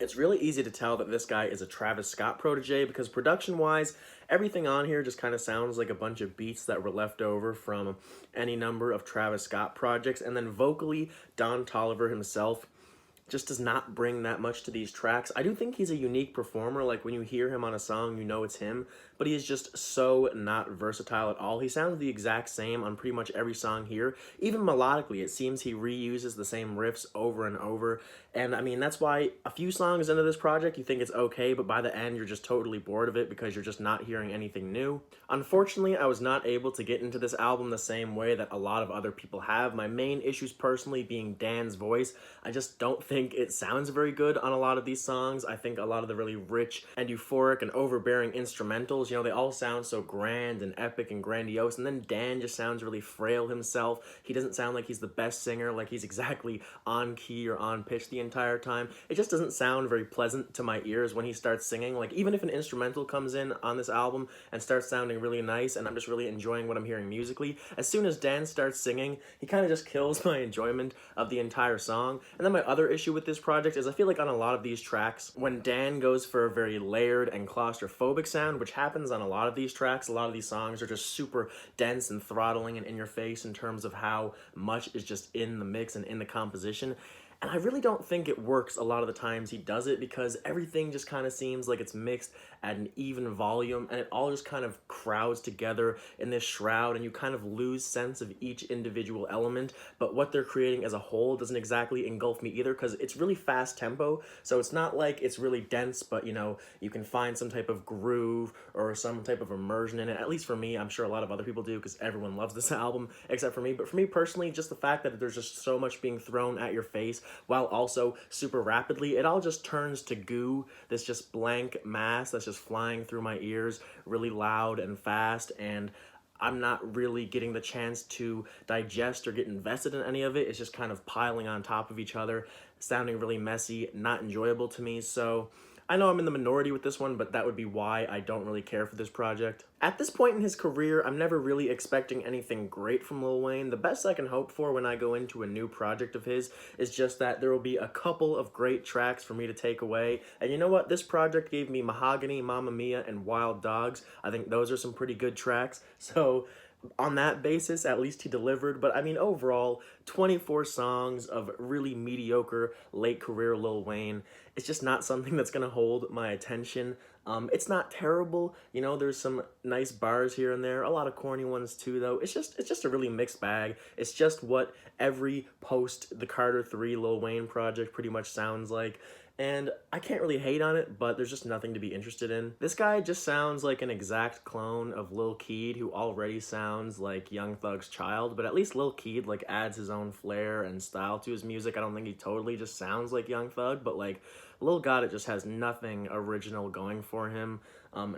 It's really easy to tell that this guy is a Travis Scott protege because production-wise, everything on here just kind of sounds like a bunch of beats that were left over from any number of Travis Scott projects, and then vocally, Don Toliver himself just does not bring that much to these tracks. I do think he's a unique performer. Like, when you hear him on a song, you know it's him, but he is just so not versatile at all. He sounds the exact same on pretty much every song here. Even melodically, it seems he reuses the same riffs over and over, and I mean, that's why a few songs into this project, you think it's okay, but by the end, you're just totally bored of it because you're just not hearing anything new. Unfortunately, I was not able to get into this album the same way that a lot of other people have. My main issues personally being Dan's voice. I just don't think it sounds very good on a lot of these songs. I think a lot of the really rich and euphoric and overbearing instrumentals, you know, they all sound so grand and epic and grandiose, and then Dan just sounds really frail himself. He doesn't sound like he's the best singer, like he's exactly on key or on pitch the entire time. It just doesn't sound very pleasant to my ears when he starts singing. Like, even if an instrumental comes in on this album and starts sounding really nice and I'm just really enjoying what I'm hearing musically, as soon as Dan starts singing, he kind of just kills my enjoyment of the entire song. And then my other issue with this project is I feel like on a lot of these tracks, when Dan goes for a very layered and claustrophobic sound, which happens on a lot of these tracks, a lot of these songs are just super dense and throttling and in your face in terms of how much is just in the mix and in the composition. And I really don't think it works a lot of the times he does it because everything just kind of seems like it's mixed at an even volume and it all just kind of crowds together in this shroud and you kind of lose sense of each individual element, but what they're creating as a whole doesn't exactly engulf me either because it's really fast tempo, so it's not like it's really dense, but you know, you can find some type of groove or some type of immersion in it. At least for me, I'm sure a lot of other people do because everyone loves this album except for me, but for me personally, just the fact that there's just so much being thrown at your face while also super rapidly, it all just turns to goo, this just blank mass that's just flying through my ears really loud and fast, and I'm not really getting the chance to digest or get invested in any of it. It's just kind of piling on top of each other, sounding really messy, not enjoyable to me. So I know I'm in the minority with this one, but that would be why I don't really care for this project. At this point in his career, I'm never really expecting anything great from Lil Wayne. The best I can hope for when I go into a new project of his is just that there will be a couple of great tracks for me to take away. And you know what? This project gave me Mahogany, Mamma Mia, and Wild Dogs. I think those are some pretty good tracks. So on that basis, at least he delivered. But I mean, overall, 24 songs of really mediocre late career Lil Wayne. It's just not something that's gonna hold my attention. It's not terrible, you know, there's some nice bars here and there, a lot of corny ones too though. It's just a really mixed bag. It's just what every post the Carter 3 Lil Wayne project pretty much sounds like. And I can't really hate on it, but there's just nothing to be interested in. This guy just sounds like an exact clone of Lil Keed, who already sounds like Young Thug's child, but at least Lil Keed like adds his own flair and style to his music. I don't think he totally just sounds like Young Thug, but like Lil Gotit just has nothing original going for him,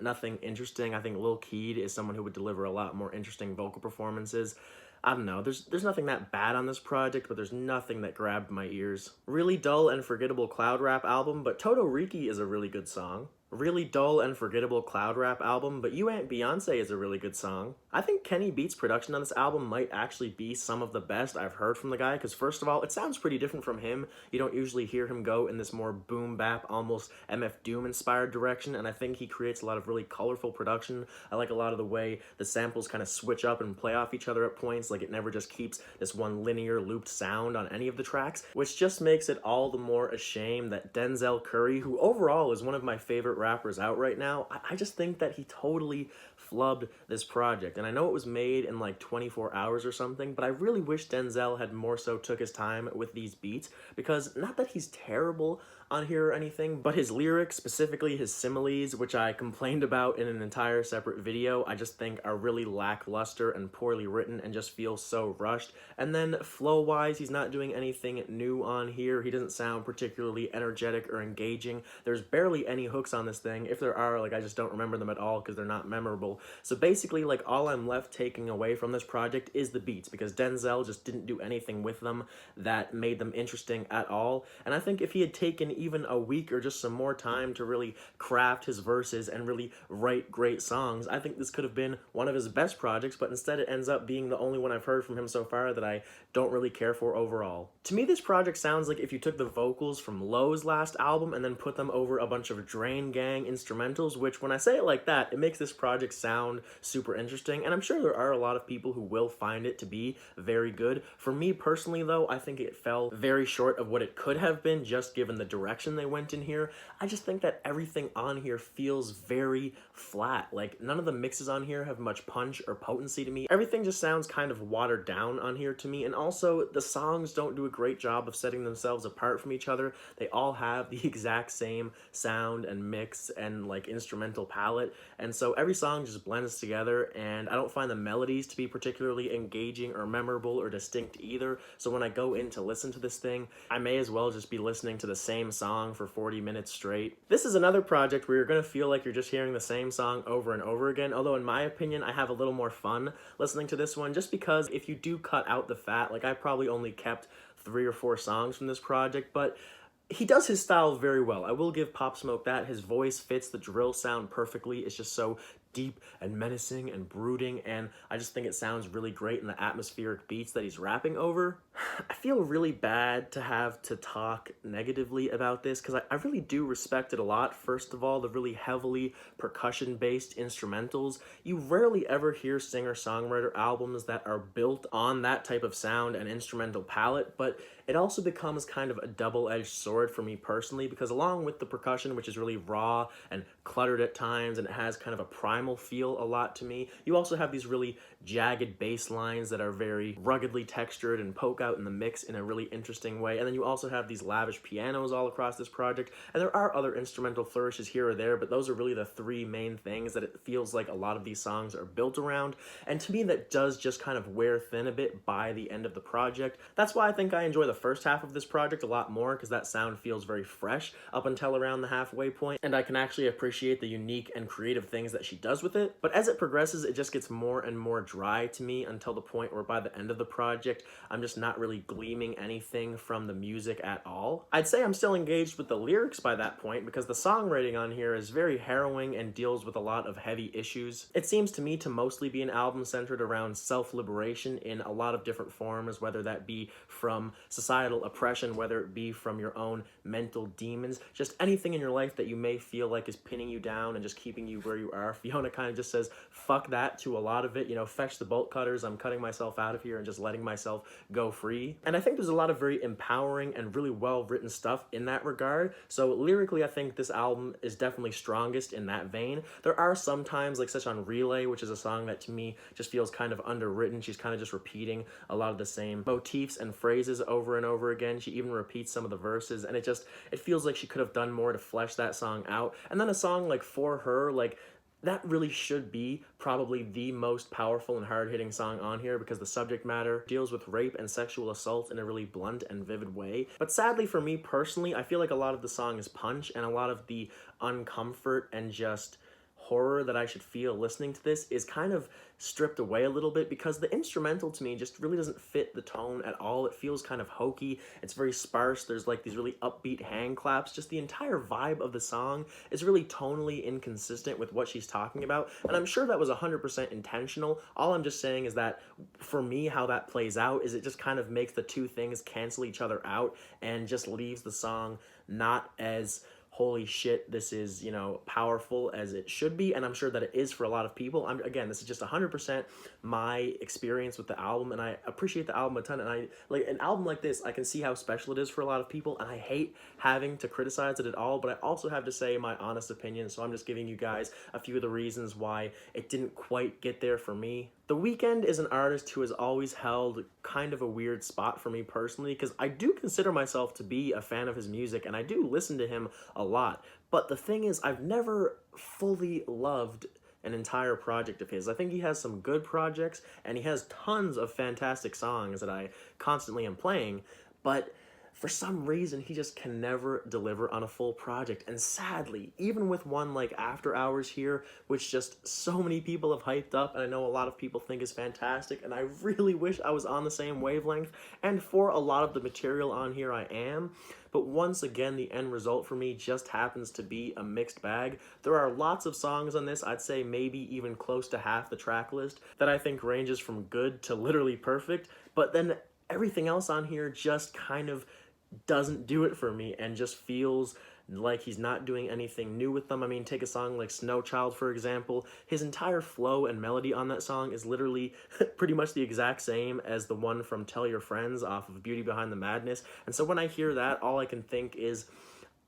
nothing interesting. I think Lil Keed is someone who would deliver a lot more interesting vocal performances. I don't know, there's nothing that bad on this project, but there's nothing that grabbed my ears. Really dull and forgettable cloud rap album, but Toto Riki is a really good song. Really dull and forgettable cloud rap album, but You Ain't Beyonce is a really good song. I think Kenny Beats' production on this album might actually be some of the best I've heard from the guy, because first of all, it sounds pretty different from him. You don't usually hear him go in this more boom bap, almost MF Doom inspired direction, and I think he creates a lot of really colorful production. I like a lot of the way the samples kind of switch up and play off each other at points, like it never just keeps this one linear looped sound on any of the tracks, which just makes it all the more a shame that Denzel Curry, who overall is one of my favorite rappers out right now, I just think that he totally flubbed this project. And I know it was made in like 24 hours or something, but I really wish Denzel had more so took his time with these beats, because not that he's terrible on here or anything, but his lyrics, specifically his similes, which I complained about in an entire separate video, I just think are really lackluster and poorly written and just feel so rushed. And then flow-wise, he's not doing anything new on here. He doesn't sound particularly energetic or engaging. There's barely any hooks on this thing. If there are, like, I just don't remember them at all because they're not memorable. So basically, like, all I'm left taking away from this project is the beats, because Denzel just didn't do anything with them that made them interesting at all. And I think if he had taken even a week or just some more time to really craft his verses and really write great songs, I think this could have been one of his best projects, but instead it ends up being the only one I've heard from him so far that I don't really care for overall. To me, this project sounds like if you took the vocals from Lowe's last album and then put them over a bunch of Drain Gang instrumentals, which when I say it like that, it makes this project sound super interesting, and I'm sure there are a lot of people who will find it to be very good. For me personally though, I think it fell very short of what it could have been just given the direction they went in here. I just think that everything on here feels very flat. Like, none of the mixes on here have much punch or potency to me. Everything just sounds kind of watered down on here to me, and also the songs don't do a great job of setting themselves apart from each other. They all have the exact same sound and mix and like instrumental palette, and so every song just blends together, and I don't find the melodies to be particularly engaging or memorable or distinct either. So when I go in to listen to this thing, I may as well just be listening to the same song for 40 minutes straight. This is another project where you're gonna feel like you're just hearing the same song over and over again, although in my opinion I have a little more fun listening to this one, just because if you do cut out the fat, like I probably only kept 3 or 4 songs from this project, but he does his style very well. I will give Pop Smoke that. His voice fits the drill sound perfectly. It's just so deep and menacing and brooding, and I just think it sounds really great in the atmospheric beats that he's rapping over. I feel really bad to have to talk negatively about this because I really do respect it a lot. First of all, the really heavily percussion-based instrumentals. You rarely ever hear singer-songwriter albums that are built on that type of sound and instrumental palette, but it also becomes kind of a double-edged sword for me personally, because along with the percussion, which is really raw and cluttered at times, and it has kind of a primal feel a lot to me, you also have these really jagged bass lines that are very ruggedly textured and poke out in the mix in a really interesting way. And then you also have these lavish pianos all across this project, and there are other instrumental flourishes here or there, but those are really the 3 main things that it feels like a lot of these songs are built around, and to me that does just kind of wear thin a bit by the end of the project. That's why I think I enjoy the first half of this project a lot more, because that sound feels very fresh up until around the halfway point, and I can actually appreciate the unique and creative things that she does with it. But as it progresses, it just gets more and more dry to me until the point where by the end of the project, I'm just not really gleaming anything from the music at all. I'd say I'm still engaged with the lyrics by that point, because the songwriting on here is very harrowing and deals with a lot of heavy issues. It seems to me to mostly be an album centered around self-liberation in a lot of different forms, whether that be from societal oppression, whether it be from your own mental demons, just anything in your life that you may feel like is pinning you down and just keeping you where you are. Fiona kind of just says fuck that to a lot of it, you know, fetch the bolt cutters, I'm cutting myself out of here and just letting myself go free. And I think there's a lot of very empowering and really well written stuff in that regard. So lyrically, I think this album is definitely strongest in that vein. There are some times, like such on Relay, which is a song that to me just feels kind of underwritten. She's kind of just repeating a lot of the same motifs and phrases over and over again. She even repeats some of the verses, and it feels like she could have done more to flesh that song out. And then a song like For Her, like, that really should be probably the most powerful and hard-hitting song on here, because the subject matter deals with rape and sexual assault in a really blunt and vivid way. But sadly for me personally, I feel like a lot of the song is punch, and a lot of the uncomfort and just horror that I should feel listening to this is kind of stripped away a little bit, because the instrumental to me just really doesn't fit the tone at all. It feels kind of hokey. It's very sparse. There's like these really upbeat hand claps. Just the entire vibe of the song is really tonally inconsistent with what she's talking about, and I'm sure that was 100% intentional. All I'm just saying is that for me, how that plays out is it just kind of makes the two things cancel each other out and just leaves the song not as holy shit, this is, you know, powerful as it should be, and I'm sure that it is for a lot of people. Again, this is just 100% my experience with the album, and I appreciate the album a ton, and I like an album like this, I can see how special it is for a lot of people, and I hate having to criticize it at all, but I also have to say my honest opinion, so I'm just giving you guys a few of the reasons why it didn't quite get there for me. The Weeknd is an artist who has always held kind of a weird spot for me personally, because I do consider myself to be a fan of his music, and I do listen to him a lot. But the thing is, I've never fully loved an entire project of his. I think he has some good projects, and he has tons of fantastic songs that I constantly am playing, but for some reason, he just can never deliver on a full project. And sadly, even with one like After Hours here, which just so many people have hyped up, and I know a lot of people think is fantastic, and I really wish I was on the same wavelength, and for a lot of the material on here I am, but once again, the end result for me just happens to be a mixed bag. There are lots of songs on this, I'd say maybe even close to half the track list, that I think ranges from good to literally perfect, but then everything else on here just kind of doesn't do it for me and just feels like he's not doing anything new with them. I mean, take a song like Snow Child, for example. His entire flow and melody on that song is literally pretty much the exact same as the one from Tell Your Friends off of Beauty Behind the Madness. And so when I hear that, all I can think is,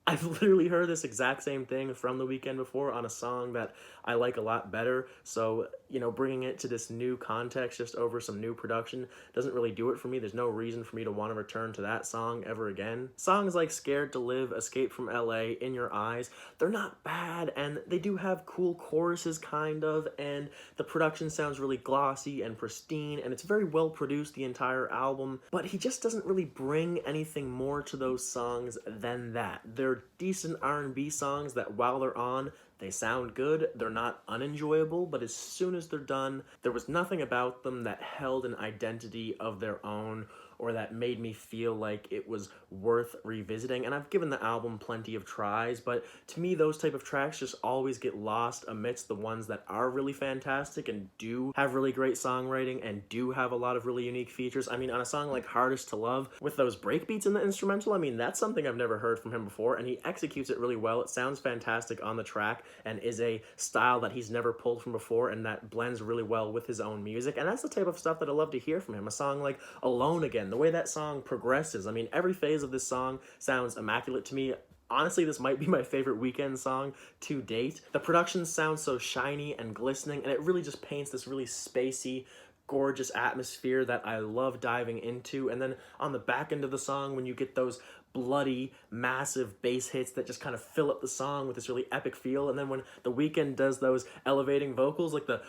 I've literally heard this exact same thing from The Weeknd before on a song that I like a lot better. So, you know, bringing it to this new context just over some new production doesn't really do it for me. There's no reason for me to want to return to that song ever again. Songs like Scared to Live, Escape from LA, In Your Eyes, they're not bad, and they do have cool choruses kind of, and the production sounds really glossy and pristine, and it's very well produced, the entire album, but he just doesn't really bring anything more to those songs than that. They're decent R&B songs that while they're on, they sound good, they're not unenjoyable, but as soon as they're done, there was nothing about them that held an identity of their own or that made me feel like it was worth revisiting. And I've given the album plenty of tries, but to me, those type of tracks just always get lost amidst the ones that are really fantastic and do have really great songwriting and do have a lot of really unique features. I mean, on a song like Hardest to Love, with those breakbeats in the instrumental, I mean, that's something I've never heard from him before, and he executes it really well. It sounds fantastic on the track and is a style that he's never pulled from before and that blends really well with his own music. And that's the type of stuff that I love to hear from him. A song like Alone Again, the way that song progresses, I mean, every phase of this song sounds immaculate to me. Honestly, this might be my favorite Weeknd song to date. The production sounds so shiny and glistening, and it really just paints this really spacey, gorgeous atmosphere that I love diving into. And then on the back end of the song, when you get those bloody, massive bass hits that just kind of fill up the song with this really epic feel, and then when The Weeknd does those elevating vocals, like the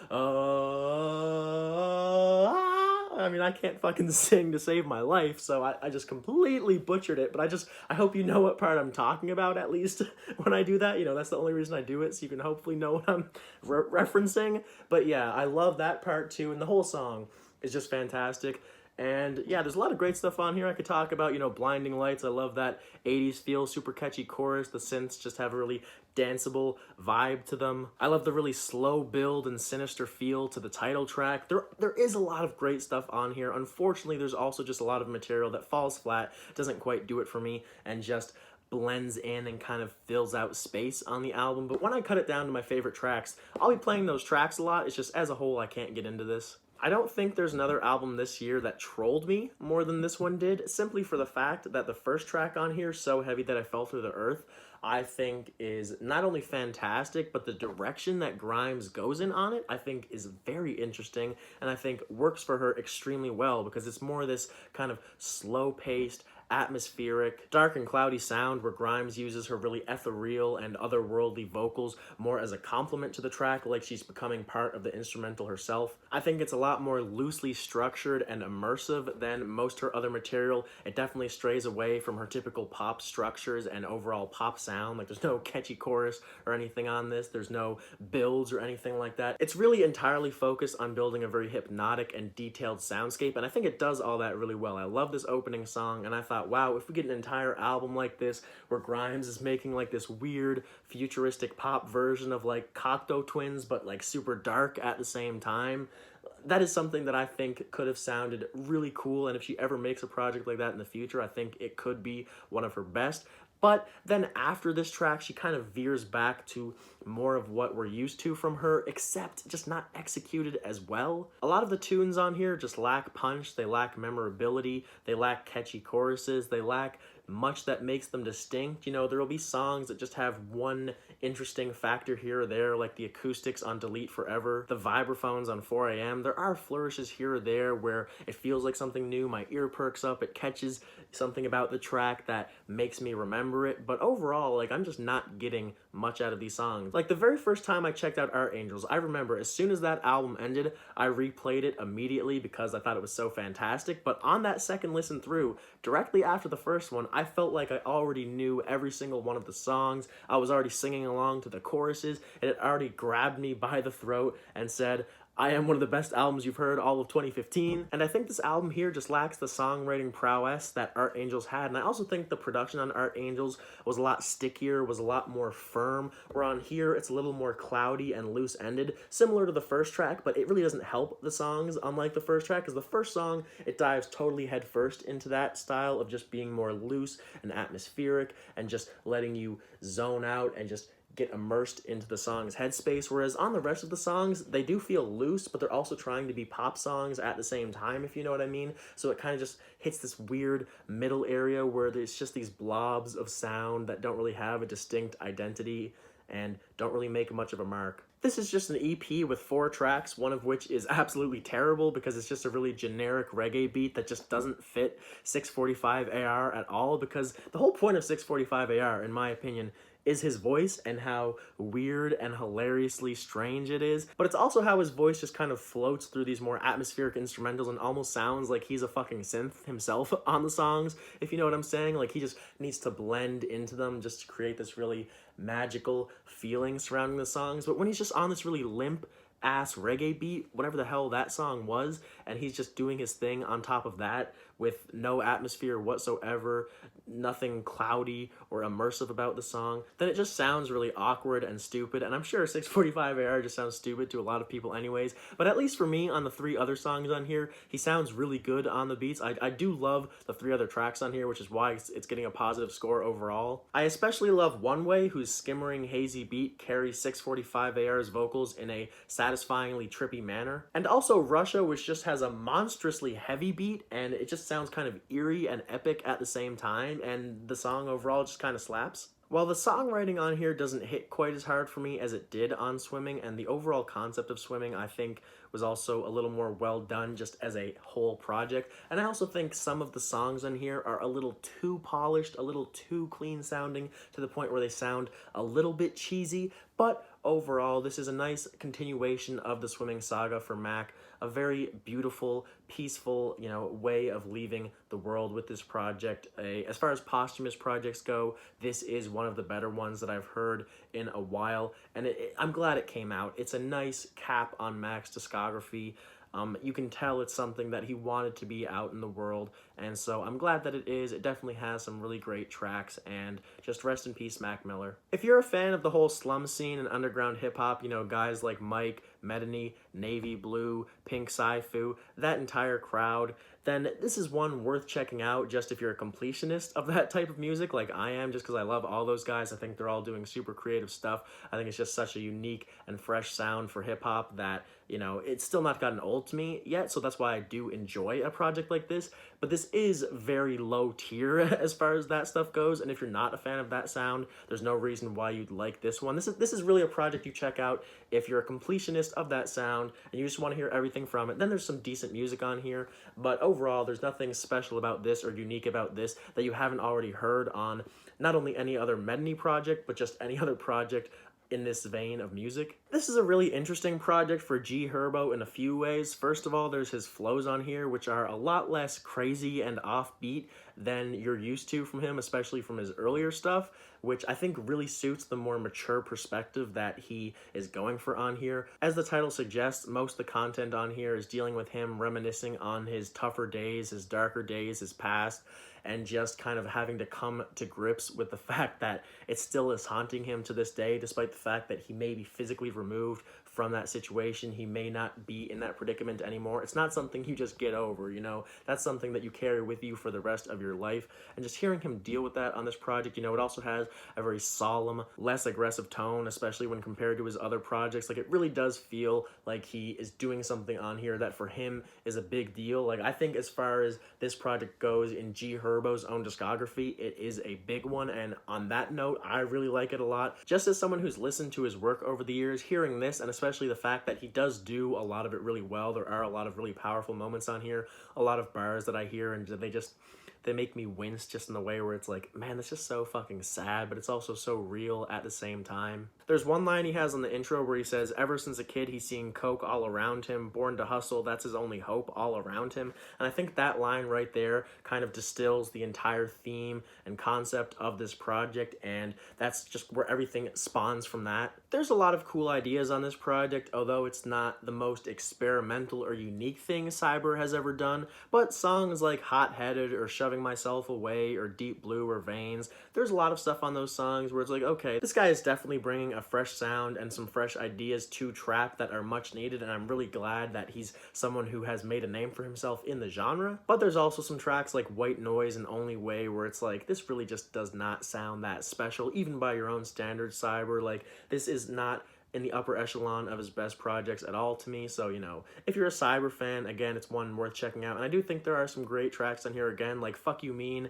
I mean, I can't fucking sing to save my life, so I just completely butchered it, but I hope you know what part I'm talking about, at least, when I do that. You know, that's the only reason I do it, so you can hopefully know what I'm referencing. But yeah, I love that part too, and the whole song is just fantastic. And yeah, there's a lot of great stuff on here I could talk about. You know, Blinding Lights, I love that 80s feel, super catchy chorus. The synths just have a really danceable vibe to them. I love the really slow build and sinister feel to the title track. There is a lot of great stuff on here. Unfortunately, there's also just a lot of material that falls flat, doesn't quite do it for me, and just blends in and kind of fills out space on the album. But when I cut it down to my favorite tracks, I'll be playing those tracks a lot. It's just, as a whole, I can't get into this. I don't think there's another album this year that trolled me more than this one did, simply for the fact that the first track on here, So Heavy That I Fell Through the Earth, I think is not only fantastic, but the direction that Grimes goes in on it, I think is very interesting, and I think works for her extremely well, because it's more this kind of slow-paced, atmospheric, dark and cloudy sound where Grimes uses her really ethereal and otherworldly vocals more as a complement to the track, like she's becoming part of the instrumental herself. I think it's a lot more loosely structured and immersive than most her other material. It definitely strays away from her typical pop structures and overall pop sound. Like, there's no catchy chorus or anything on this. There's no builds or anything like that. It's really entirely focused on building a very hypnotic and detailed soundscape, and I think it does all that really well. I love this opening song, and I thought, wow, if we get an entire album like this where Grimes is making like this weird futuristic pop version of like Cocteau Twins, but like super dark at the same time, that is something that I think could have sounded really cool. And if she ever makes a project like that in the future, I think it could be one of her best. But then after this track, she kind of veers back to more of what we're used to from her, except just not executed as well. A lot of the tunes on here just lack punch, they lack memorability, they lack catchy choruses, they lack much that makes them distinct. You know, there will be songs that just have one interesting factor here or there, like the acoustics on Delete Forever, the vibraphones on 4 AM. There are flourishes here or there where it feels like something new, my ear perks up, it catches something about the track that makes me remember it, but overall, like, I'm just not getting much out of these songs. Like, the very first time I checked out Art Angels, I remember as soon as that album ended, I replayed it immediately because I thought it was so fantastic, but on that second listen through, directly after the first one, I felt like I already knew every single one of the songs. I was already singing along to the choruses, and it already grabbed me by the throat and said, I am one of the best albums you've heard all of 2015, and I think this album here just lacks the songwriting prowess that Art Angels had, and I also think the production on Art Angels was a lot stickier, was a lot more firm, where on here it's a little more cloudy and loose-ended, similar to the first track, but it really doesn't help the songs, unlike the first track, because the first song, it dives totally headfirst into that style of just being more loose and atmospheric, and just letting you zone out and just get immersed into the song's headspace, whereas on the rest of the songs, they do feel loose, but they're also trying to be pop songs at the same time, if you know what I mean. So it kind of just hits this weird middle area where there's just these blobs of sound that don't really have a distinct identity and don't really make much of a mark. This is just an EP with 4 tracks, one of which is absolutely terrible because it's just a really generic reggae beat that just doesn't fit 645 AR at all, because the whole point of 645 AR, in my opinion, is his voice and how weird and hilariously strange it is, but it's also how his voice just kind of floats through these more atmospheric instrumentals and almost sounds like he's a fucking synth himself on the songs, if you know what I'm saying. Like, he just needs to blend into them just to create this really magical feeling surrounding the songs, but when he's just on this really limp ass reggae beat, whatever the hell that song was, and he's just doing his thing on top of that with no atmosphere whatsoever, nothing cloudy or immersive about the song, then it just sounds really awkward and stupid, and I'm sure 645 AR just sounds stupid to a lot of people anyways, but at least for me, on the 3 other songs on here, he sounds really good on the beats. I do love the 3 other tracks on here, which is why it's getting a positive score overall. I especially love One Way, whose skimmering, hazy beat carries 645 AR's vocals in a satisfyingly trippy manner, and also Russia, which just has a monstrously heavy beat, and it just sounds kind of eerie and epic at the same time, and the song overall just kind of slaps. While the songwriting on here doesn't hit quite as hard for me as it did on Swimming, and the overall concept of Swimming I think was also a little more well done just as a whole project, and I also think some of the songs on here are a little too polished, a little too clean sounding, to the point where they sound a little bit cheesy, but overall this is a nice continuation of the Swimming saga for Mac, a very beautiful, peaceful, you know, way of leaving the world with this project. As far as posthumous projects go, this is one of the better ones that I've heard in a while, and I'm glad it came out. It's a nice cap on Mac's discography. You can tell it's something that he wanted to be out in the world, and so I'm glad that it is. It definitely has some really great tracks, and just rest in peace, Mac Miller. If you're a fan of the whole slum scene and underground hip-hop, you know, guys like Mike, Medhane, Navy Blue, Pink Saifu, that entire crowd, then this is one worth checking out just if you're a completionist of that type of music like I am, just because I love all those guys. I think they're all doing super creative stuff. I think it's just such a unique and fresh sound for hip-hop that, you know, it's still not gotten old to me yet, so that's why I do enjoy a project like this, but this is very low tier as far as that stuff goes, and if you're not a fan of that sound, there's no reason why you'd like this one. This is really a project you check out if you're a completionist of that sound and you just want to hear everything from it. Then there's some decent music on here, but overall there's nothing special about this or unique about this that you haven't already heard on not only any other Medhane project, but just any other project in this vein of music. This is a really interesting project for G Herbo in a few ways. First of all, there's his flows on here, which are a lot less crazy and offbeat than you're used to from him, especially from his earlier stuff, which I think really suits the more mature perspective that he is going for on here. As the title suggests, most of the content on here is dealing with him reminiscing on his tougher days, his darker days, his past, and just kind of having to come to grips with the fact that it still is haunting him to this day, despite the fact that he may be physically removed from that situation. He may not be in that predicament anymore. It's not something you just get over, you know? That's something that you carry with you for the rest of your life. And just hearing him deal with that on this project, you know, it also has a very solemn, less aggressive tone, especially when compared to his other projects. Like, it really does feel like he is doing something on here that for him is a big deal. Like, I think as far as this project goes in G Herbo's own discography, it is a big one, and on that note, I really like it a lot. Just as someone who's listened to his work over the years, hearing this, and especially the fact that he does do a lot of it really well, there are a lot of really powerful moments on here, a lot of bars that I hear, and they make me wince just in the way where it's like, man, that's just so fucking sad, but it's also so real at the same time. There's one line he has on the intro where he says, ever since a kid, he's seen coke all around him, born to hustle, that's his only hope, all around him. And I think that line right there kind of distills the entire theme and concept of this project, and that's just where everything spawns from that. There's a lot of cool ideas on this project, although it's not the most experimental or unique thing Sybyr has ever done, but songs like Hot Headed or Shoving Myself Away or Deep Blue or Veins, there's a lot of stuff on those songs where it's like, okay, this guy is definitely bringing a fresh sound and some fresh ideas to trap that are much needed, and I'm really glad that he's someone who has made a name for himself in the genre. But there's also some tracks like White Noise and Only Way where it's like, this really just does not sound that special, even by your own standards, Sybyr. Like, this is not in the upper echelon of his best projects at all to me. So, you know, if you're a Sybyr fan, again, it's one worth checking out. And I do think there are some great tracks on here, again, like Fuck You Mean.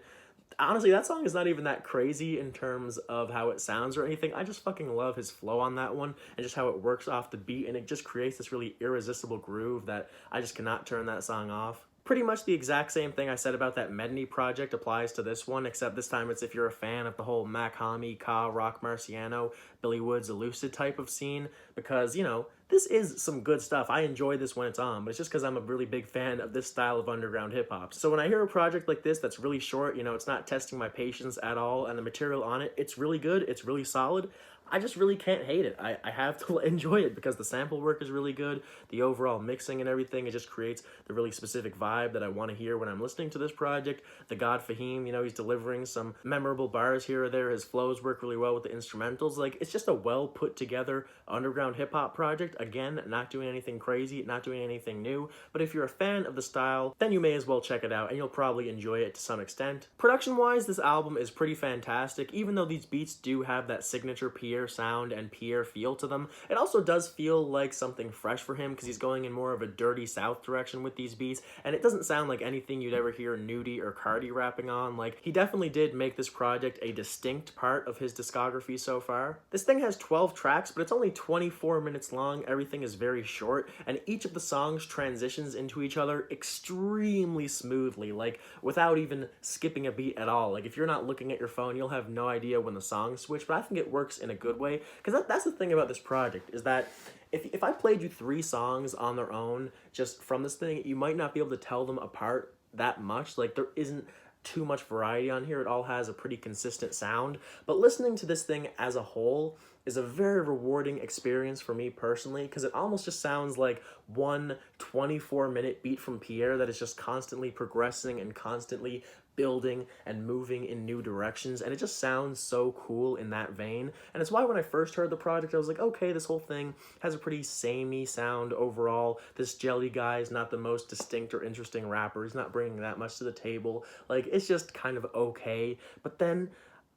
Honestly, that song is not even that crazy in terms of how it sounds or anything. I just fucking love his flow on that one and just how it works off the beat, and it just creates this really irresistible groove that I just cannot turn that song off. Pretty much the exact same thing I said about that Medhane project applies to this one, except this time it's if you're a fan of the whole Mac Homie, Ka, Rock Marciano, Billy Woods, Elucid type of scene, because, you know, this is some good stuff. I enjoy this when it's on, but it's just because I'm a really big fan of this style of underground hip-hop. So when I hear a project like this that's really short, you know, it's not testing my patience at all, and the material on it, it's really good, it's really solid, I just really can't hate it. I have to enjoy it because the sample work is really good, the overall mixing and everything, it just creates the really specific vibe that I want to hear when I'm listening to this project. The God Fahim, you know, he's delivering some memorable bars here or there, his flows work really well with the instrumentals. Like, it's just a well put together underground hip-hop project. Again, not doing anything crazy, not doing anything new, but if you're a fan of the style, then you may as well check it out, and you'll probably enjoy it to some extent. Production-wise, this album is pretty fantastic. Even though these beats do have that signature Pierre sound and Pierre feel to them, it also does feel like something fresh for him because he's going in more of a dirty south direction with these beats, and it doesn't sound like anything you'd ever hear Nudy or Cardi rapping on. Like, he definitely did make this project a distinct part of his discography so far. This thing has 12 tracks, but it's only 24 minutes long. Everything is very short, and each of the songs transitions into each other extremely smoothly, like without even skipping a beat at all. Like, if you're not looking at your phone, you'll have no idea when the songs switch, but I think it works in a good way, because that's the thing about this project, is that if I played you 3 songs on their own just from this thing, you might not be able to tell them apart that much. Like, there isn't too much variety on here. It all has a pretty consistent sound, but listening to this thing as a whole is a very rewarding experience for me personally, because it almost just sounds like one 24-minute beat from Pierre that is just constantly progressing and constantly building and moving in new directions, and it just sounds so cool in that vein. And it's why when I first heard the project, I was like, okay, this whole thing has a pretty samey sound overall. This Jelly guy is not the most distinct or interesting rapper. He's not bringing that much to the table. Like, it's just kind of okay. But then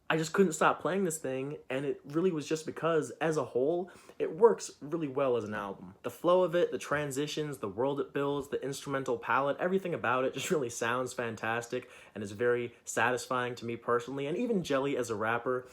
I just couldn't stop playing this thing, and it really was just because, as a whole, it works really well as an album. The flow of it, the transitions, the world it builds, the instrumental palette, everything about it just really sounds fantastic and is very satisfying to me personally. And even Jelly as a rapper,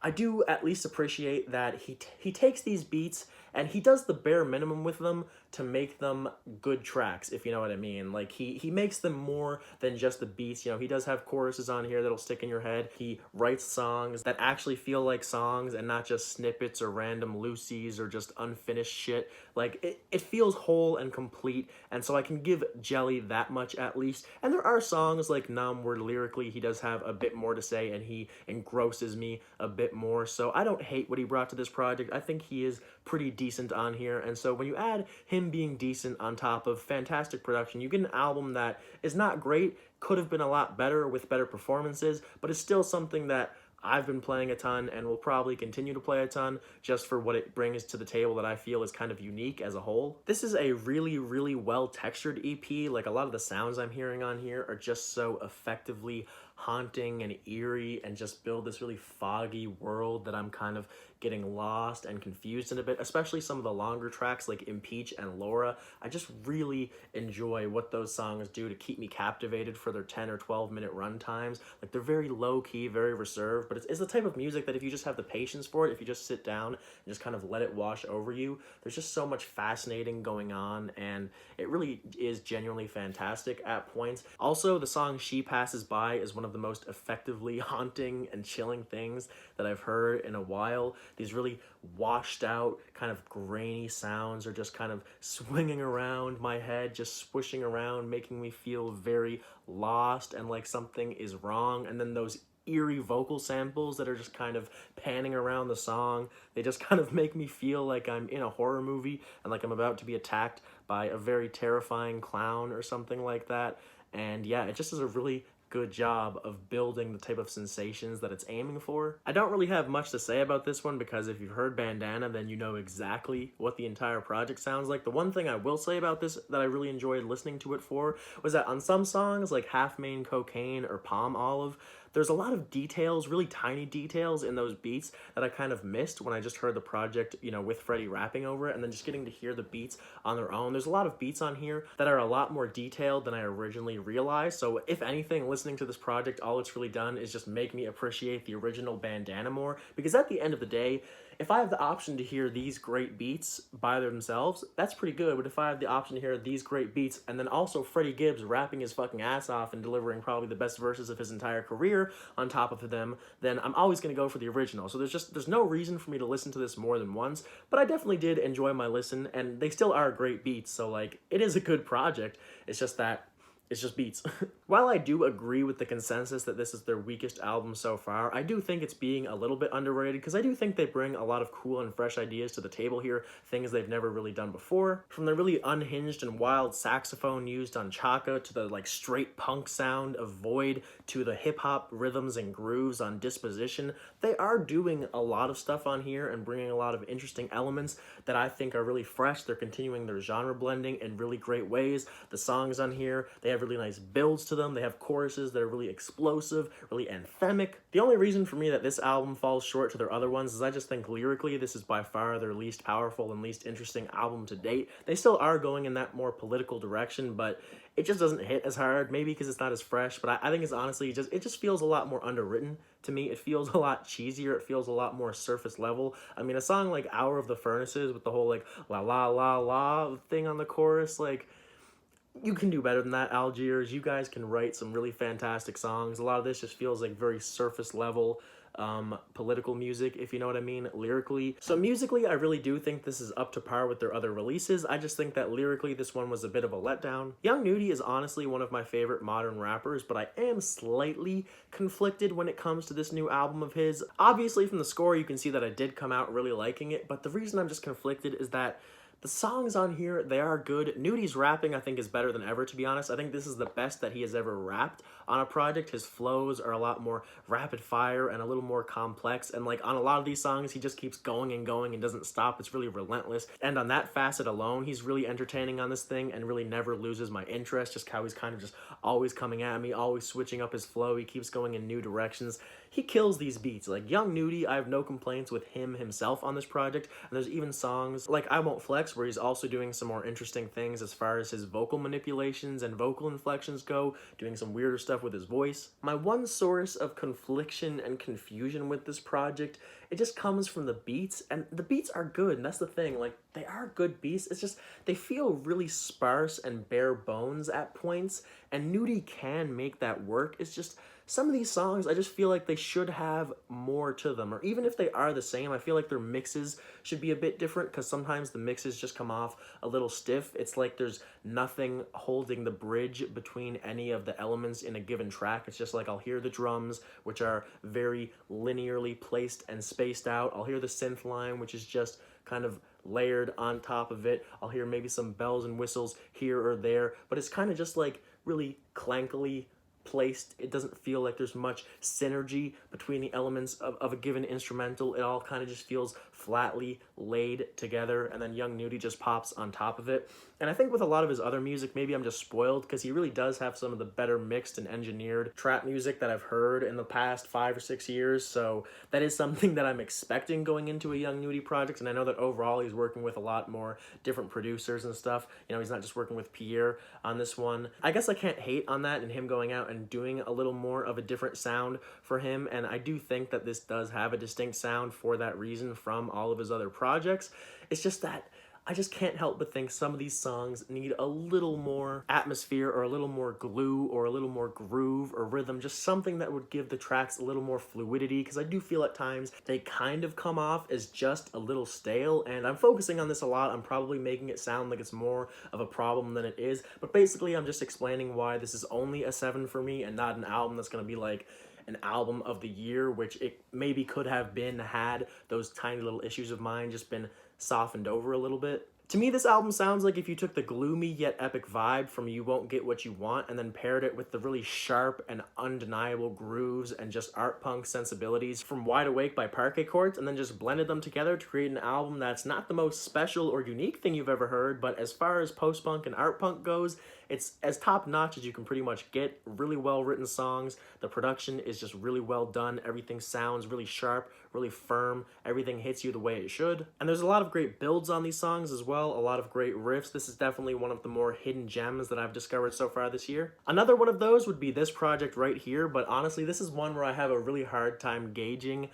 I do at least appreciate that he takes these beats and he does the bare minimum with them to make them good tracks, if you know what I mean. Like, he makes them more than just the beats. You know, he does have choruses on here that'll stick in your head. He writes songs that actually feel like songs and not just snippets or random loosies or just unfinished shit. Like, it feels whole and complete, and so I can give Jelly that much at least. And there are songs like Numb where lyrically he does have a bit more to say and he engrosses me a bit more, so I don't hate what he brought to this project. I think he is pretty decent on here, and so when you add him being decent on top of fantastic production, you get an album that is not great, could have been a lot better with better performances, but it's still something that I've been playing a ton and will probably continue to play a ton just for what it brings to the table that I feel is kind of unique as a whole. This is a really, really well-textured EP. Like, a lot of the sounds I'm hearing on here are just so effectively haunting and eerie and just build this really foggy world that I'm kind of getting lost and confused in a bit, especially some of the longer tracks like Impeach and Laura. I just really enjoy what those songs do to keep me captivated for their 10 or 12 minute run times. Like, they're very low key, very reserved, but it's the type of music that if you just have the patience for it, if you just sit down and just kind of let it wash over you, there's just so much fascinating going on, and it really is genuinely fantastic at points. Also, the song She Passes By is one of the most effectively haunting and chilling things that I've heard in a while. These really washed out, kind of grainy sounds are just kind of swinging around my head, just swishing around, making me feel very lost and like something is wrong. And then those eerie vocal samples that are just kind of panning around the song, they just kind of make me feel like I'm in a horror movie and like I'm about to be attacked by a very terrifying clown or something like that. And yeah, it just is a really good job of building the type of sensations that it's aiming for. I don't really have much to say about this one because if you've heard Bandana, then you know exactly what the entire project sounds like. The one thing I will say about this that I really enjoyed listening to it for was that on some songs like Half Main Cocaine or Palm Olive, there's a lot of details, really tiny details in those beats that I kind of missed when I just heard the project, you know, with Freddie rapping over it, and then just getting to hear the beats on their own. There's a lot of beats on here that are a lot more detailed than I originally realized. So if anything, listening to this project, all it's really done is just make me appreciate the original Bandana more, because at the end of the day, if I have the option to hear these great beats by themselves, that's pretty good. But if I have the option to hear these great beats and then also Freddie Gibbs rapping his fucking ass off and delivering probably the best verses of his entire career on top of them, then I'm always going to go for the original. So there's no reason for me to listen to this more than once, but I definitely did enjoy my listen, and they still are great beats. So like, it is a good project. It's just that it's just beats. While I do agree with the consensus that this is their weakest album so far, I do think it's being a little bit underrated because I do think they bring a lot of cool and fresh ideas to the table here, things they've never really done before. From the really unhinged and wild saxophone used on Chaka to the like straight punk sound of Void to the hip-hop rhythms and grooves on Disposition, they are doing a lot of stuff on here and bringing a lot of interesting elements that I think are really fresh. They're continuing their genre blending in really great ways. The songs on here, they have really nice builds to them. They have choruses that are really explosive, really anthemic. The only reason for me that this album falls short to their other ones is I just think lyrically this is by far their least powerful and least interesting album to date. They still are going in that more political direction, but it just doesn't hit as hard, maybe because it's not as fresh, but I think it's honestly it just feels a lot more underwritten to me. It feels a lot cheesier. It feels a lot more surface level. I mean, a song like Hour of the Furnaces with the whole like la la la la thing on the chorus, like, you can do better than that, Algiers. You guys can write some really fantastic songs. A lot of this just feels like very surface level political music, if you know what I mean, lyrically. So musically, I really do think this is up to par with their other releases. I just think that lyrically, this one was a bit of a letdown. Young Nudy is honestly one of my favorite modern rappers, but I am slightly conflicted when it comes to this new album of his. Obviously, from the score, you can see that I did come out really liking it, but the reason I'm just conflicted is that the songs on here, they are good. Nudy's rapping, I think, is better than ever, to be honest. I think this is the best that he has ever rapped on a project. His flows are a lot more rapid fire and a little more complex. And like on a lot of these songs, he just keeps going and going and doesn't stop. It's really relentless. And on that facet alone, he's really entertaining on this thing and really never loses my interest. Just how he's kind of just always coming at me, always switching up his flow. He keeps going in new directions. He kills these beats. Like Young Nudy, I have no complaints with him himself on this project. And there's even songs like I Won't Flex where he's also doing some more interesting things as far as his vocal manipulations and vocal inflections go, doing some weirder stuff with his voice. My one source of confliction and confusion with this project, it just comes from the beats, and the beats are good, and that's the thing, like, they are good beats, it's just, they feel really sparse and bare bones at points, and Nudy can make that work. It's just, some of these songs, I just feel like they should have more to them, or even if they are the same, I feel like their mixes should be a bit different, because sometimes the mixes just come off a little stiff. It's like there's nothing holding the bridge between any of the elements in a given track. It's just like I'll hear the drums, which are very linearly placed and spaced out. I'll hear the synth line, which is just kind of layered on top of it. I'll hear maybe some bells and whistles here or there, but it's kind of just like really clankily placed. It doesn't feel like there's much synergy between the elements of a given instrumental. It all kind of just feels flatly laid together, and then young Nudy just pops on top of it. And I think with a lot of his other music, maybe I'm just spoiled, because he really does have some of the better mixed and engineered trap music that I've heard in the past 5 or 6 years, so that is something that I'm expecting going into a young Nudy project. And I know that overall he's working with a lot more different producers and stuff. You know, he's not just working with Pierre on this one. I guess I can't hate on that and him going out and doing a little more of a different sound for him, and I do think that this does have a distinct sound for that reason from all of his other projects. It's just that I just can't help but think some of these songs need a little more atmosphere, or a little more glue, or a little more groove or rhythm, just something that would give the tracks a little more fluidity, because I do feel at times they kind of come off as just a little stale, and I'm focusing on this a lot. I'm probably making it sound like it's more of a problem than it is, but basically I'm just explaining why this is only a 7 for me and not an album that's going to be like an album of the year, which it maybe could have been had those tiny little issues of mine just been softened over a little bit. To me, this album sounds like if you took the gloomy yet epic vibe from You Won't Get What You Want and then paired it with the really sharp and undeniable grooves and just art punk sensibilities from Wide Awake by Parquet Courts, and then just blended them together to create an album that's not the most special or unique thing you've ever heard, but as far as post-punk and art punk goes, it's as top-notch as you can pretty much get. Really well-written songs. The production is just really well done. Everything sounds really sharp, really firm. Everything hits you the way it should. And there's a lot of great builds on these songs as well. A lot of great riffs. This is definitely one of the more hidden gems that I've discovered so far this year. Another one of those would be this project right here, but honestly, this is one where I have a really hard time gauging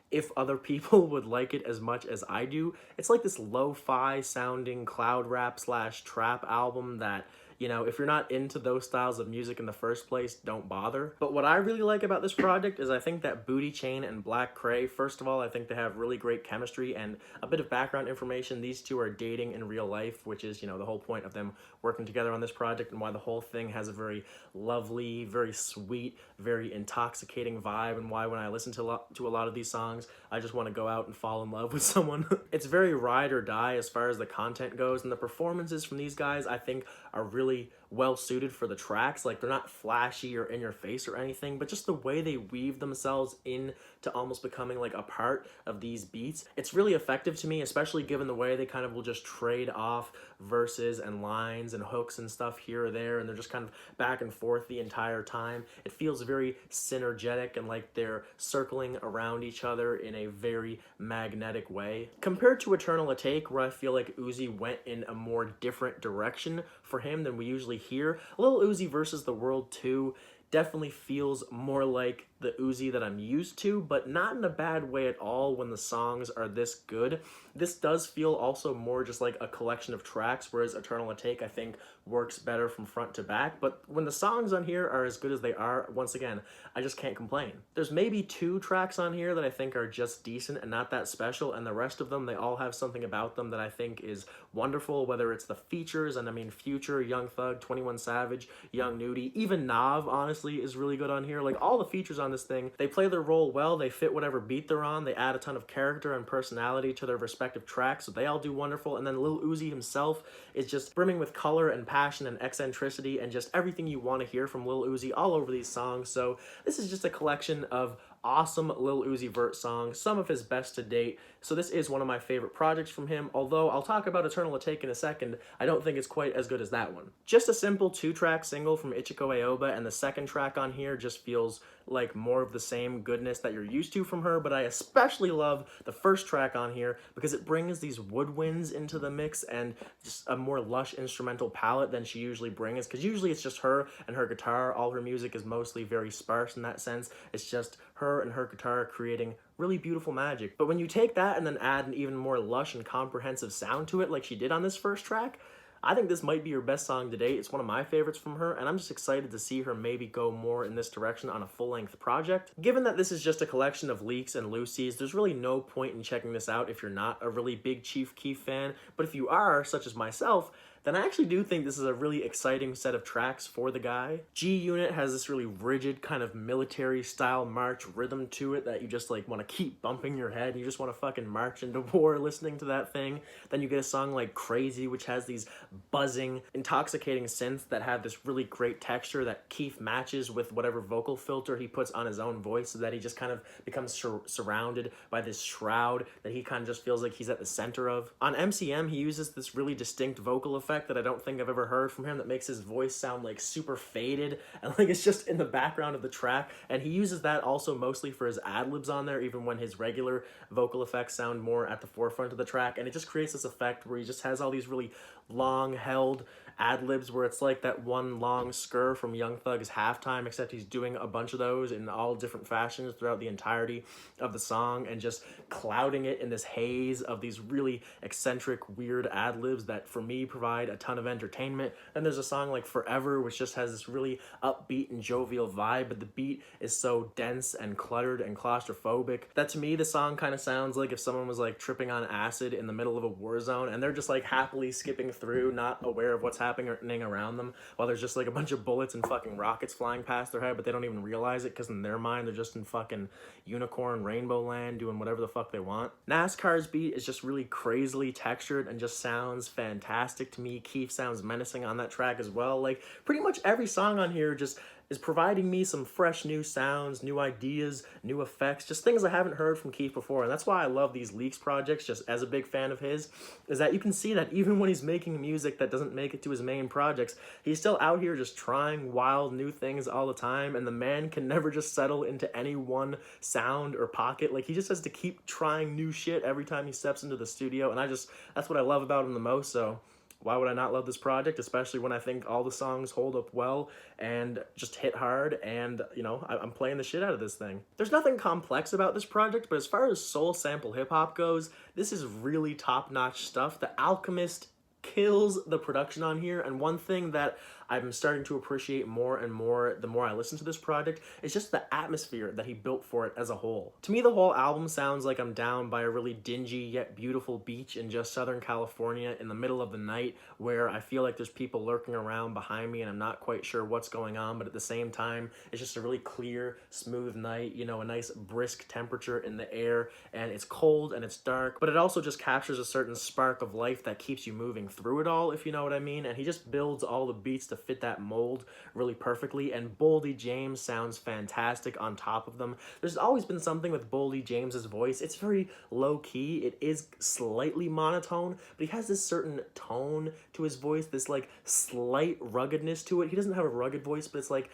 if other people would like it as much as I do. It's like this lo-fi sounding cloud rap / trap album that, you know, if you're not into those styles of music in the first place, don't bother. But what I really like about this project is I think that Bootychaaain and Black Kray, first of all, I think they have really great chemistry, and a bit of background information, these two are dating in real life, which is, you know, the whole point of them working together on this project, and why the whole thing has a very lovely, very sweet, very intoxicating vibe, and why when I listen to a lot of these songs, I just want to go out and fall in love with someone. It's very ride or die as far as the content goes, and the performances from these guys, I think, are really well suited for the tracks. Like, they're not flashy or in your face or anything, but just the way they weave themselves in to almost becoming like a part of these beats, it's really effective to me, especially given the way they kind of will just trade off verses and lines and hooks and stuff here or there, and they're just kind of back and forth the entire time. It feels very synergetic and like they're circling around each other in a very magnetic way. Compared to Eternal Atake, where I feel like Uzi went in a more different direction for him than we usually hear, Lil Uzi versus the World 2 definitely feels more like the Uzi that I'm used to, but not in a bad way at all when the songs are this good. This does feel also more just like a collection of tracks, whereas Eternal Atake, I think, works better from front to back. But when the songs on here are as good as they are, once again, I just can't complain. There's maybe 2 tracks on here that I think are just decent and not that special, and the rest of them, they all have something about them that I think is wonderful, whether it's the features, and I mean Future, Young Thug, 21 Savage, Young Nudy, even Nav, honestly, is really good on here. Like, all the features on this thing, they play their role well, they fit whatever beat they're on, they add a ton of character and personality to their respective tracks, so they all do wonderful. And then Lil Uzi himself is just brimming with color and passion and eccentricity and just everything you want to hear from Lil Uzi all over these songs. So this is just a collection of awesome Lil Uzi Vert songs, some of his best to date. So this is one of my favorite projects from him, although I'll talk about Eternal Atake in a second. I don't think it's quite as good as that one. Just a simple 2-track single from Ichiko Aoba, and the second track on here just feels like more of the same goodness that you're used to from her, but I especially love the first track on here because it brings these woodwinds into the mix and just a more lush instrumental palette than she usually brings, because usually it's just her and her guitar. All her music is mostly very sparse in that sense. It's just her and her guitar creating really beautiful magic. But when you take that and then add an even more lush and comprehensive sound to it like she did on this first track, I think this might be her best song to date. It's one of my favorites from her, and I'm just excited to see her maybe go more in this direction on a full-length project. Given that this is just a collection of leaks and loosies, there's really no point in checking this out if you're not a really big Chief Keef fan, but if you are, such as myself, then I actually do think this is a really exciting set of tracks for the guy. G Unit has this really rigid kind of military style march rhythm to it that you just like want to keep bumping your head. You just want to fucking march into war listening to that thing. Then you get a song like Crazy, which has these buzzing, intoxicating synths that have this really great texture that Keef matches with whatever vocal filter he puts on his own voice, so that he just kind of becomes surrounded by this shroud that he kind of just feels like he's at the center of. On MCM, he uses this really distinct vocal effect that I don't think I've ever heard from him that makes his voice sound like super faded and like it's just in the background of the track, and he uses that also mostly for his ad-libs on there, even when his regular vocal effects sound more at the forefront of the track, and it just creates this effect where he just has all these really long held ad-libs where it's like that one long skr from Young Thug's Halftime, except he's doing a bunch of those in all different fashions throughout the entirety of the song and just clouding it in this haze of these really eccentric, weird ad-libs that for me provide a ton of entertainment. Then there's a song like Forever, which just has this really upbeat and jovial vibe, but the beat is so dense and cluttered and claustrophobic that to me the song kind of sounds like if someone was like tripping on acid in the middle of a war zone and they're just like happily skipping through, not aware of what's happening around them, while there's just like a bunch of bullets and fucking rockets flying past their head, but they don't even realize it because in their mind they're just in fucking unicorn rainbow land doing whatever the fuck they want. NASCAR's beat is just really crazily textured and just sounds fantastic to me. Keef sounds menacing on that track as well. Like pretty much every song on here just is providing me some fresh new sounds, new ideas, new effects, just things I haven't heard from Keef before. And that's why I love these Leaks projects, just as a big fan of his, is that you can see that even when he's making music that doesn't make it to his main projects, he's still out here just trying wild new things all the time, and the man can never just settle into any one sound or pocket. Like he just has to keep trying new shit every time he steps into the studio, and that's what I love about him the most. So why would I not love this project, especially when I think all the songs hold up well and just hit hard, and, you know, I'm playing the shit out of this thing. There's nothing complex about this project, but as far as soul sample hip-hop goes, this is really top-notch stuff. The Alchemist kills the production on here, and one thing that I'm starting to appreciate more and more the more I listen to this project is just the atmosphere that he built for it as a whole. To me, the whole album sounds like I'm down by a really dingy yet beautiful beach in just Southern California in the middle of the night, where I feel like there's people lurking around behind me and I'm not quite sure what's going on, but at the same time, it's just a really clear, smooth night, you know, a nice brisk temperature in the air, and it's cold and it's dark, but it also just captures a certain spark of life that keeps you moving through it all, if you know what I mean. And he just builds all the beats to fit that mold really perfectly, and Boldy James sounds fantastic on top of them. There's always been something with Boldy James's voice. It's very low-key. It is slightly monotone, but he has this certain tone to his voice, this like slight ruggedness to it. He doesn't have a rugged voice, but it's like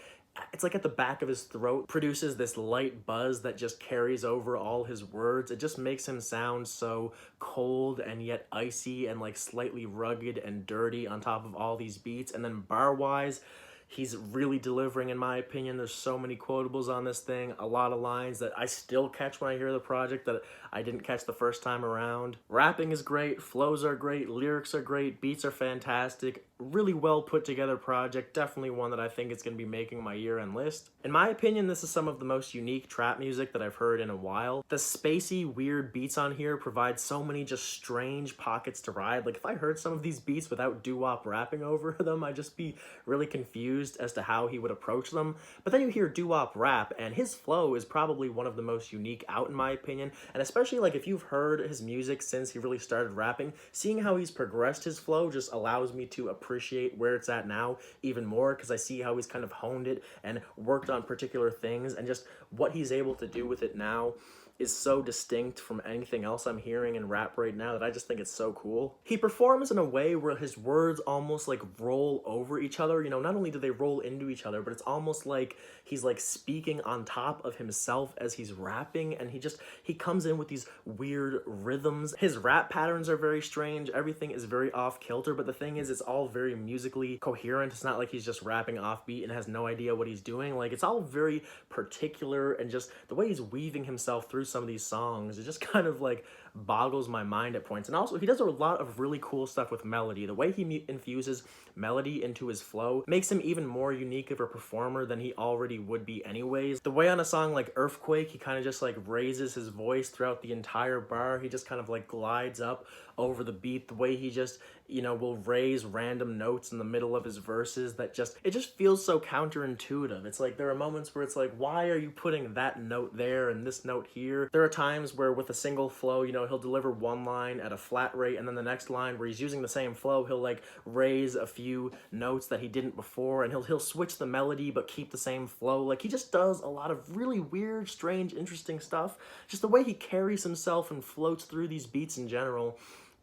at the back of his throat, produces this light buzz that just carries over all his words. It just makes him sound so cold and yet icy and like slightly rugged and dirty on top of all these beats. And then bar-wise, he's really delivering, in my opinion. There's so many quotables on this thing, a lot of lines that I still catch when I hear the project that I didn't catch the first time around. Rapping is great, flows are great, lyrics are great, beats are fantastic. Really well put together project, definitely one that I think is going to be making my year-end list. In my opinion, this is some of the most unique trap music that I've heard in a while. The spacey, weird beats on here provide so many just strange pockets to ride. Like if I heard some of these beats without Duwap rapping over them, I'd just be really confused as to how he would approach them. But then you hear Duwap rap, and his flow is probably one of the most unique out in my opinion, and especially like if you've heard his music since he really started rapping, seeing how he's progressed his flow just allows me to appreciate where it's at now even more, because I see how he's kind of honed it and worked on particular things, and just what he's able to do with it now is so distinct from anything else I'm hearing in rap right now that I just think it's so cool. He performs in a way where his words almost like roll over each other. You know, not only do they roll into each other, but it's almost like he's like speaking on top of himself as he's rapping, and he comes in with these weird rhythms. His rap patterns are very strange. Everything is very off kilter, but the thing is, it's all very musically coherent. It's not like he's just rapping offbeat and has no idea what he's doing. Like, it's all very particular, and just the way he's weaving himself through some of these songs, it just kind of like boggles my mind at points. And also, he does a lot of really cool stuff with melody. The way he infuses melody into his flow makes him even more unique of a performer than he already would be anyways. The way on a song like Earthquake, he kind of just like raises his voice throughout the entire bar. He just kind of like glides up over the beat. The way he just you know, will raise random notes in the middle of his verses that it just feels so counterintuitive. It's like there are moments where it's like, why are you putting that note there and this note here? There are times where with a single flow, you know, he'll deliver one line at a flat rate, and then the next line where he's using the same flow, he'll like raise a few notes that he didn't before, and he'll switch the melody but keep the same flow. Like, he just does a lot of really weird, strange, interesting stuff. Just the way he carries himself and floats through these beats in general.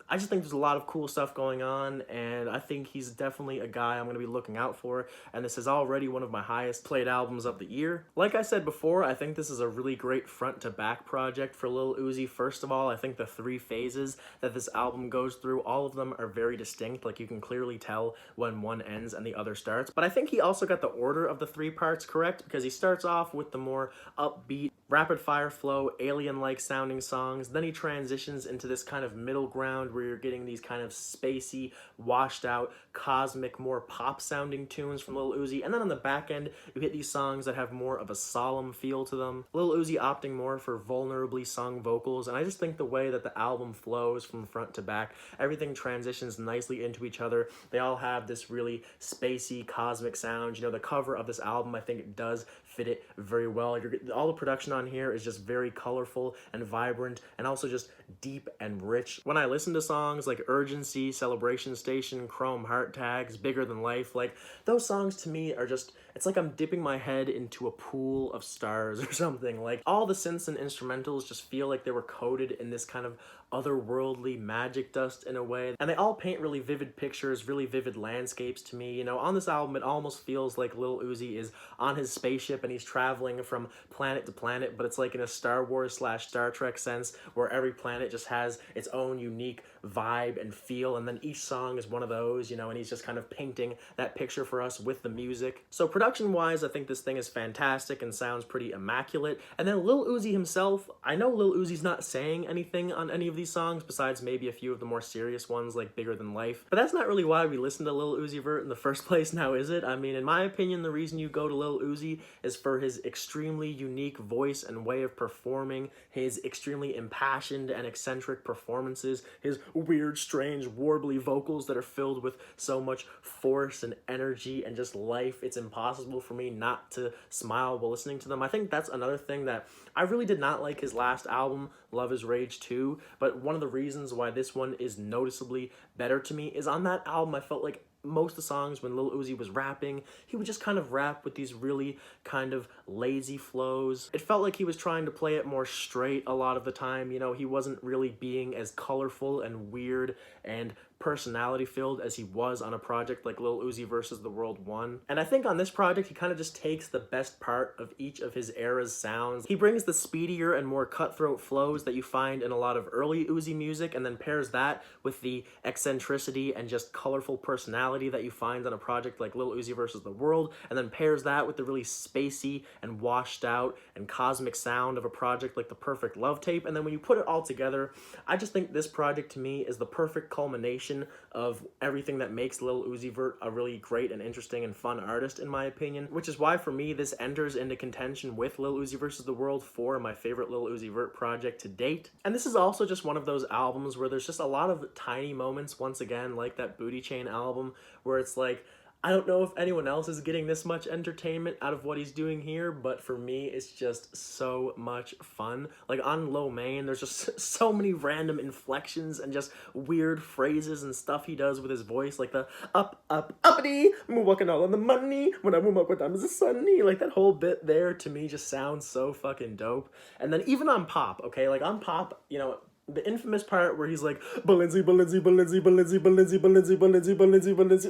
I just think there's a lot of cool stuff going on, and I think he's definitely a guy I'm going to be looking out for, and this is already one of my highest played albums of the year. Like I said before, I think this is a really great front-to-back project for Lil Uzi. First of all, I think the 3 phases that this album goes through, all of them are very distinct. Like, you can clearly tell when one ends and the other starts, but I think he also got the order of the 3 parts correct, because he starts off with the more upbeat, rapid-fire flow, alien-like sounding songs, then he transitions into this kind of middle ground where you're getting these kind of spacey, washed out, cosmic, more pop sounding tunes from Lil Uzi, and then on the back end you hit these songs that have more of a solemn feel to them. Lil Uzi opting more for vulnerably sung vocals, and I just think the way that the album flows from front to back, everything transitions nicely into each other. They all have this really spacey, cosmic sound. You know, the cover of this album, I think it does fit it very well. All the production on here is just very colorful and vibrant, and also just deep and rich. When I listen to songs like Urgency, Celebration Station, Chrome Heart Tags, Bigger Than Life, like, those songs to me are just, it's like I'm dipping my head into a pool of stars or something. Like, all the synths and instrumentals just feel like they were coated in this kind of otherworldly magic dust in a way, and they all paint really vivid pictures, really vivid landscapes to me. You know, on this album it almost feels like Lil Uzi is on his spaceship and he's traveling from planet to planet, but it's like in a Star Wars / Star Trek sense, where every planet just has its own unique vibe and feel, and then each song is one of those, you know, and he's just kind of painting that picture for us with the music. So production wise, I think this thing is fantastic and sounds pretty immaculate. And then Lil Uzi himself, I know Lil Uzi's not saying anything on any of these songs besides maybe a few of the more serious ones like Bigger Than Life, but that's not really why we listen to Lil Uzi Vert in the first place, now is it? I mean, in my opinion, the reason you go to Lil Uzi is for his extremely unique voice and way of performing, his extremely impassioned and eccentric performances, his weird, strange, warbly vocals that are filled with so much force and energy and just life. It's impossible for me not to smile while listening to them. I think that's another thing that I really did not like his last album, Love Is Rage 2, but one of the reasons why this one is noticeably better to me is on that album I felt like most of the songs when Lil Uzi was rapping, he would just kind of rap with these really kind of lazy flows. It felt like he was trying to play it more straight a lot of the time. You know, he wasn't really being as colorful and weird and personality filled as he was on a project like Lil Uzi versus the World 1. And I think on this project he kind of just takes the best part of each of his era's sounds. He brings the speedier and more cutthroat flows that you find in a lot of early Uzi music, and then pairs that with the eccentricity and just colorful personality that you find on a project like Lil Uzi versus the World, and then pairs that with the really spacey and washed out and cosmic sound of a project like The Perfect Love Tape. And then when you put it all together, I just think this project to me is the perfect culmination of everything that makes Lil Uzi Vert a really great and interesting and fun artist, in my opinion, which is why for me this enters into contention with Lil Uzi versus the World for my favorite Lil Uzi Vert project to date. And this is also just one of those albums where there's just a lot of tiny moments, once again, like that Bootychaaain album, where it's like, I don't know if anyone else is getting this much entertainment out of what he's doing here, but for me, it's just so much fun. Like on Lo Mein, there's just so many random inflections and just weird phrases and stuff he does with his voice, like the uppity, I'm walking all on the money, when I move up with them is the sunny. Like that whole bit there to me just sounds so fucking dope. And then even on Pop, okay, like on Pop, you know, the infamous part where he's like, Balenci,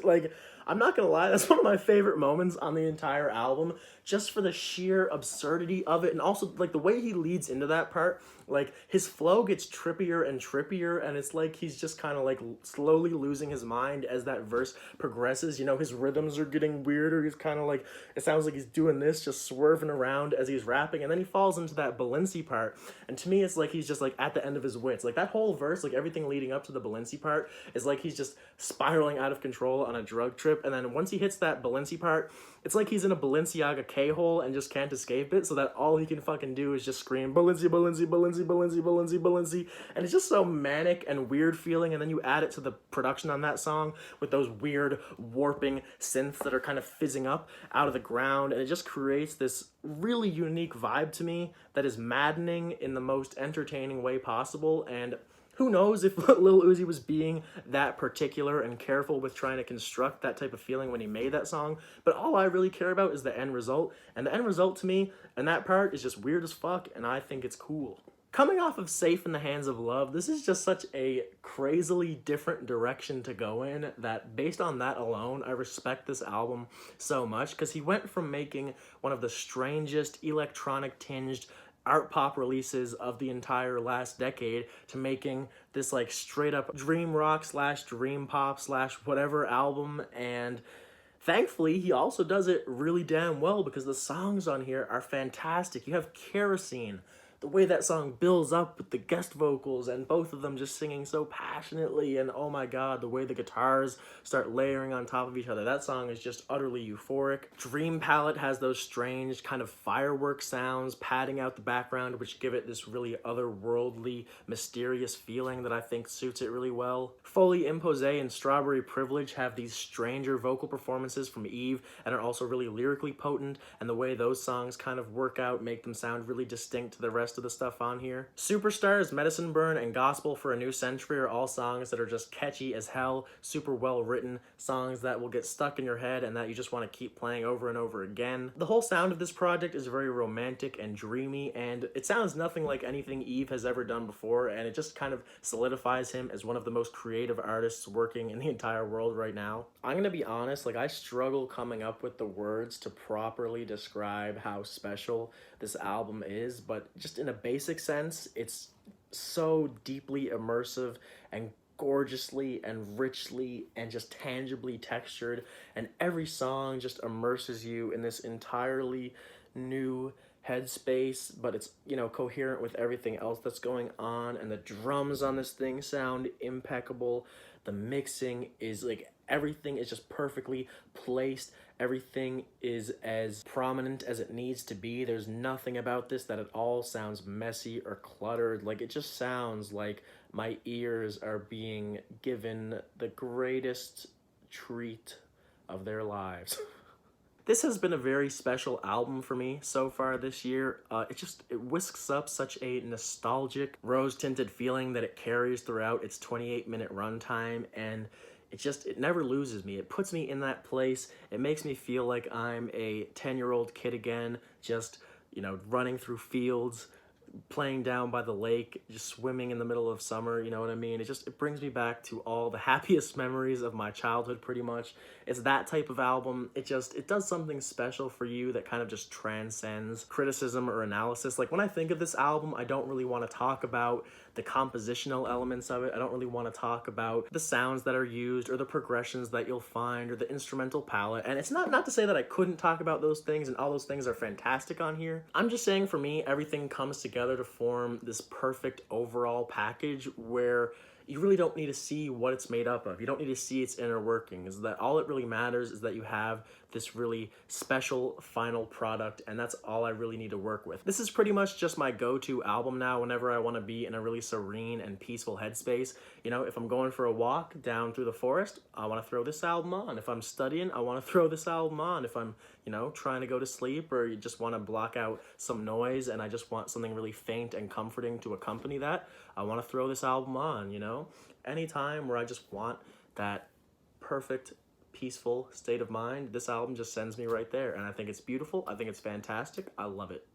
like, I'm not gonna lie, that's one of my favorite moments on the entire album, just for the sheer absurdity of it, and also, like, the way he leads into that part, like, his flow gets trippier and trippier, and it's like he's just kind of, like, slowly losing his mind as that verse progresses. You know, his rhythms are getting weirder, he's kind of like, it sounds like he's doing this, just swerving around as he's rapping, and then he falls into that Balenci part, and to me, it's like he's just, like, at the end of his wits. Like, that whole verse, like, everything leading up to the Balenci part is like he's just spiraling out of control on a drug trip, and then once he hits that Balenci part, it's like he's in a Balenciaga K-hole and just can't escape it, so that all he can fucking do is just scream, Balenci, Balenci, Balenci, Balenci, Balenci, Balenci, and it's just so manic and weird feeling, and then you add it to the production on that song with those weird warping synths that are kind of fizzing up out of the ground, and it just creates this really unique vibe to me that is maddening in the most entertaining way possible. And who knows if Lil Uzi was being that particular and careful with trying to construct that type of feeling when he made that song, but all I really care about is the end result, and the end result to me and that part is just weird as fuck, and I think it's cool. Coming off of Safe in the Hands of Love, this is just such a crazily different direction to go in that based on that alone, I respect this album so much, because he went from making one of the strangest electronic-tinged art pop releases of the entire last decade to making this like straight up dream rock slash dream pop slash whatever album, and thankfully, he also does it really damn well because the songs on here are fantastic. You have Kerosene, the way that song builds up with the guest vocals and both of them just singing so passionately, and oh my god, the way the guitars start layering on top of each other. That song is just utterly euphoric. Dream Palette has those strange kind of firework sounds padding out the background, which give it this really otherworldly, mysterious feeling that I think suits it really well. Folie Imposée and Strawberry Privilege have these stranger vocal performances from Yves and are also really lyrically potent, and the way those songs kind of work out make them sound really distinct to the rest of the stuff on here. Superstars, Medicine Burn, and Gospel for a New Century are all songs that are just catchy as hell, super well written, songs that will get stuck in your head and that you just want to keep playing over and over again. The whole sound of this project is very romantic and dreamy, and it sounds nothing like anything Yves has ever done before, and it just kind of solidifies him as one of the most creative artists working in the entire world right now. I'm gonna be honest, like, I struggle coming up with the words to properly describe how special this album is, but just in a basic sense, it's so deeply immersive and gorgeously and richly and just tangibly textured, and every song just immerses you in this entirely new headspace, but it's, you know, coherent with everything else that's going on, and the drums on this thing sound impeccable. The mixing is like, everything is just perfectly placed. Everything is as prominent as it needs to be. There's nothing about this that at all sounds messy or cluttered. Like, it just sounds like my ears are being given the greatest treat of their lives. This has been a very special album for me so far this year. It whisks up such a nostalgic, rose-tinted feeling that it carries throughout its 28-minute runtime, and it never loses me. It puts me in that place. It makes me feel like I'm a 10-year-old kid again, just, you know, running through fields, playing down by the lake, just swimming in the middle of summer, you know what I mean? It brings me back to all the happiest memories of my childhood, pretty much. It's that type of album. It does something special for you that kind of just transcends criticism or analysis. Like, when I think of this album, I don't really want to talk about the compositional elements of it. I don't really want to talk about the sounds that are used or the progressions that you'll find or the instrumental palette. And it's not to say that I couldn't talk about those things, and all those things are fantastic on here. I'm just saying, for me, everything comes together to form this perfect overall package where you really don't need to see what it's made up of. You don't need to see its inner workings. That all it really matters is that you have this really special final product, and that's all I really need to work with. This is pretty much just my go-to album now whenever I want to be in a really serene and peaceful headspace. You know, if I'm going for a walk down through the forest, I want to throw this album on. If I'm studying, I want to throw this album on. If I'm, you know, trying to go to sleep, or you just want to block out some noise and I just want something really faint and comforting to accompany that, I want to throw this album on, you know? Anytime where I just want that perfect, peaceful state of mind, this album just sends me right there, and I think it's beautiful. I think it's fantastic. I love it.